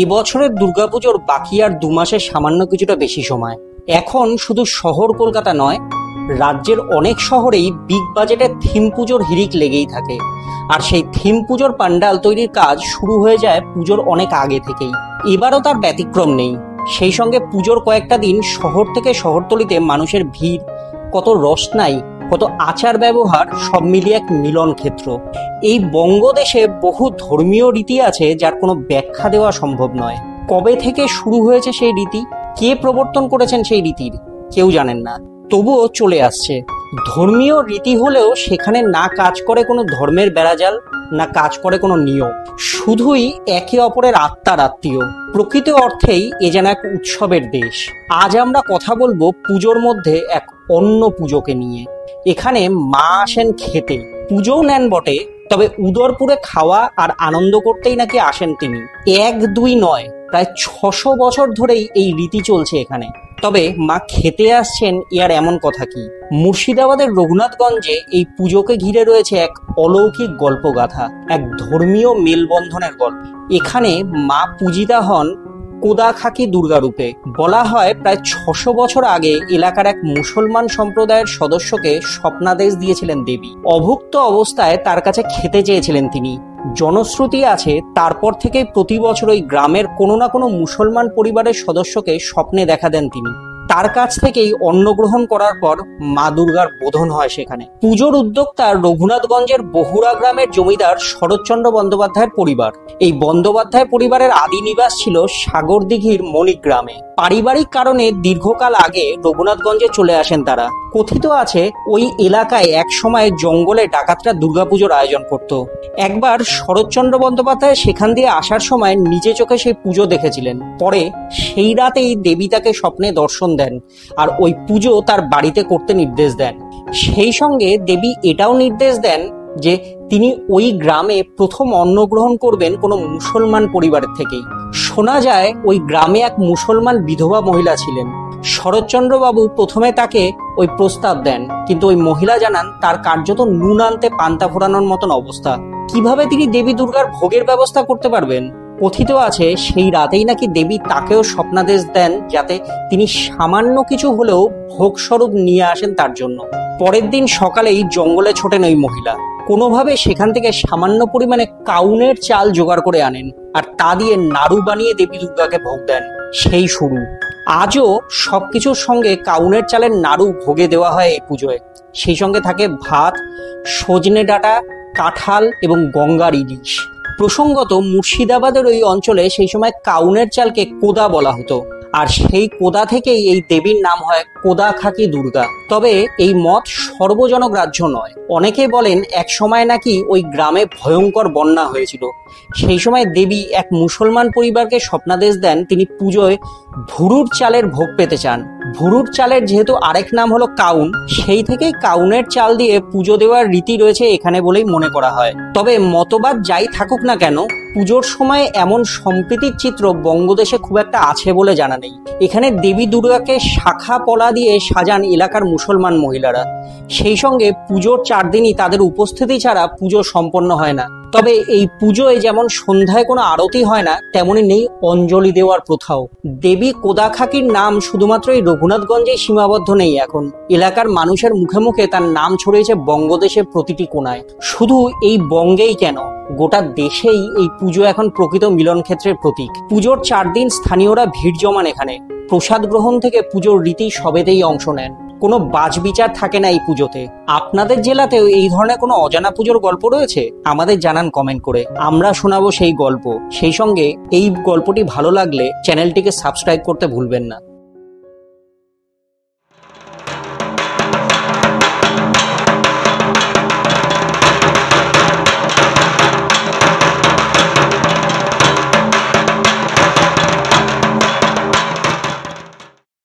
এবছরের দুর্গাপুজোর বাকি আর 2 মাসের সামান্য কিছুটা বেশি সময়। এখন শুধু শহর কলকাতা নয়, রাজ্যের অনেক শহরেই বিগ বাজেটের থিম পুজোর হিড়িক লেগেই থাকে। আর সেই থিম পুজোর পান্ডাল তৈরির কাজ শুরু হয়ে যায় পুজোর অনেক আগে থেকেই। এবারও তার ব্যতিক্রম নেই। সেই সঙ্গে পুজোর কয়েকটা দিন শহর থেকে শহরতলিতে মানুষের ভিড়, কত রসনাই, কত আচার ব্যবহার, সব মিলিয়ে এক মিলন ক্ষেত্র। এই বঙ্গদেশে বহু ধর্মীয় রীতি আছে যার কোনো ব্যাখ্যা দেওয়া সম্ভব নয়। কবে থেকে শুরু হয়েছে সেই রীতি, কে প্রবর্তন করেছেন সেই রীতির, কেউ জানেন না। তবুও চলে আসছে। ধর্মীয় রীতি হলেও সেখানে না কাজ করে কোনো ধর্মের বেড়াজাল, না কাজ করে কোনো নিয়ম, শুধুই একে অপরের আত্মার আত্মীয়। প্রকৃত অর্থেই এ যেন এক উৎসবের দেশ। আজ আমরা কথা বলবো পুজোর মধ্যে এক অন্য পুজোকে নিয়ে। এখানে মা আসেন খেতে, পুজোও নেন বটে, তবে উদরপুরে খাওয়া আর আনন্দ করতেই নাকি আসেন তিনি। 1-2 নয়, প্রায় 600 বছর ধরেই এই রীতি চলছে এখানে। তবে মা খেতে আসছেন এর এমন কথা কি? মুর্শিদাবাদের রঘুনাথগঞ্জে এই পুজোকে ঘিরে রয়েছে এক অলৌকিক গল্পগাথা, এক ধর্মীয় মেলবন্ধনের গল্প। এখানে মা পূজিতা হন কোদাখাকি দুর্গা রূপে। বলা হয় প্রায় 600 বছর আগে এলাকার এক মুসলমান সম্প্রদায়ের সদস্যকে স্বপ্নাদেশ দিয়েছিলেন দেবী। অভুক্ত অবস্থায় তার কাছে খেতে চেয়েছিলেন তিনি। জনশ্রুতি আছে তারপর থেকে প্রতি বছর ওই গ্রামের কোনো না কোনো মুসলমান পরিবারের সদস্যকে স্বপ্নে দেখা দেন তিনি। তার কাছ থেকেই অন্ন গ্রহণ করার পর মা দুর্গার বোধন হয় সেখানে। পুজোর উদ্যোক্তা রঘুনাথগঞ্জের বহুরা গ্রামের জমিদার শরৎচন্দ্র বন্দ্যোপাধ্যায়ের পরিবার। এই বন্দ্যোপাধ্যায় পরিবারের আদি নিবাস ছিল সাগরদিঘির মণিগ্রামে। পারিবারিক কারণে দীর্ঘকাল আগে রঘুনাথগঞ্জে চলে আসেন তারা। কথিত আছে ওই এলাকায় এক সময় জঙ্গলে ডাকাতরা দুর্গাপুজোর আয়োজন করত। একবার শরৎচন্দ্র বন্দ্যোপাধ্যায় সেখান দিয়ে আসার সময় নিজে চোখে সেই পুজো দেখেছিলেন। পরে সেই রাতেই দেবী তাকে স্বপ্নে দর্শন দেন আর ওই পুজো তার বাড়িতে করতে নির্দেশ দেন। সেই সঙ্গে দেবী এটাও নির্দেশ দেন যে তিনি ওই গ্রামে প্রথম অন্ন গ্রহণ করবেন কোনো মুসলমান পরিবারের থেকেই। শোনা যায় ওই গ্রামে এক মুসলমান বিধবা মহিলা ছিলেন। শরৎচন্দ্রবাবু প্রথমে তাকে ওই প্রস্তাব দেন, কিন্তু ওই মহিলা জানান তার কার্যত নুন আনতে পান্তা ফোরানোর মতন অবস্থা। কিভাবে তিনি দেবী দুর্গার ভোগের ব্যবস্থা করতে পারবেন? কথিত আছে সেই রাতেই নাকি দেবী তাকেও স্বপ্নাদেশ দেন যাতে তিনি সামান্য কিছু হলেও ভোগস্বরূপ নিয়ে আসেন তার জন্য। পরের দিন সকালেই জঙ্গলে ছোটেন ওই মহিলা। কোনোভাবে সেখান থেকে সামান্য পরিমাণে কাউনের চাল জোগাড় করে আনেন আর তা দিয়ে নাড়ু বানিয়ে দেবী দুর্গাকে ভোগ দেন। সেই শুরু। আজও সবকিছুর সঙ্গে কাউনের চালের নাড়ু ভোগে দেওয়া হয় এই পুজোয়। সেই সঙ্গে থাকে ভাত, সজনে ডাঁটা, কাঁঠাল এবং গঙ্গার ইলিশ। প্রসঙ্গত মুর্শিদাবাদের ওই অঞ্চলে সেই সময় কাউনের চালকে কোদা বলা হতো, আর সেই কোদা থেকেই এই দেবীর নাম হয় কোদাখাকি দুর্গা। তবে এই মত সর্বজনগ্রাহ্য নয়। অনেকে বলেন এক সময় নাকি ওই গ্রামে ভয়ঙ্কর বন্যা হয়েছিল। সেই সময় দেবী এক মুসলমান পরিবারকে স্বপ্নাদেশ দেন তিনি পুজোয় ভুরুর চালের ভোগ পেতে চান। ভুরুর চালের যেহেতু আরেক নাম হলো কাউন, সেই থেকেই কাউনের চাল দিয়ে পুজো দেওয়ার রীতি রয়েছে এখানে বলেই মনে করা হয়। তবে মতবাদ যাই থাকুক না কেন, পুজোর সময় এমন সম্প্রীতির চিত্র বঙ্গদেশে খুব একটা আছে বলে জানা নেই। এখানে দেবী দুর্গাকে শাখা পলা দিয়ে সাজান এলাকার মুসলমান মহিলারা। সেই সঙ্গে পুজোর 4 দিনই তাদের উপস্থিতি ছাড়া পুজো সম্পন্ন হয় না। তবে এই পুজোয় যেমন সন্ধ্যায় কোনো আরতি হয় না, তেমনি নেই অঞ্জলি দেওয়ার প্রথাও। দেবী কোদাখাকির নাম শুধুমাত্র এই রঘুনাথগঞ্জেই সীমাবদ্ধ নেই। এখন এলাকার মানুষের মুখে মুখে তার নাম ছড়িয়েছে বঙ্গদেশের প্রতিটি কোণায়। শুধু এই বঙ্গেই কেন, গোটা দেশেই এই পুজো এখন প্রকৃত মিলন ক্ষেত্রের প্রতীক। পুজোর 4 দিন স্থানীয়রা ভিড় জমান এখানে। প্রসাদ গ্রহণ থেকে পুজোর রীতি সবেতেই অংশ নেন। কোনো বাছবিচার থাকে না এই পুজোতে। আপনাদের জেলাতেও এই ধরনের কোনো অজানা পুজোর গল্প রয়েছে? আমাদের জানান কমেন্ট করে, আমরা শোনাবো সেই গল্প। সেই সঙ্গে এই গল্পটি ভালো লাগলে চ্যানেলটিকে সাবস্ক্রাইব করতে ভুলবেন না।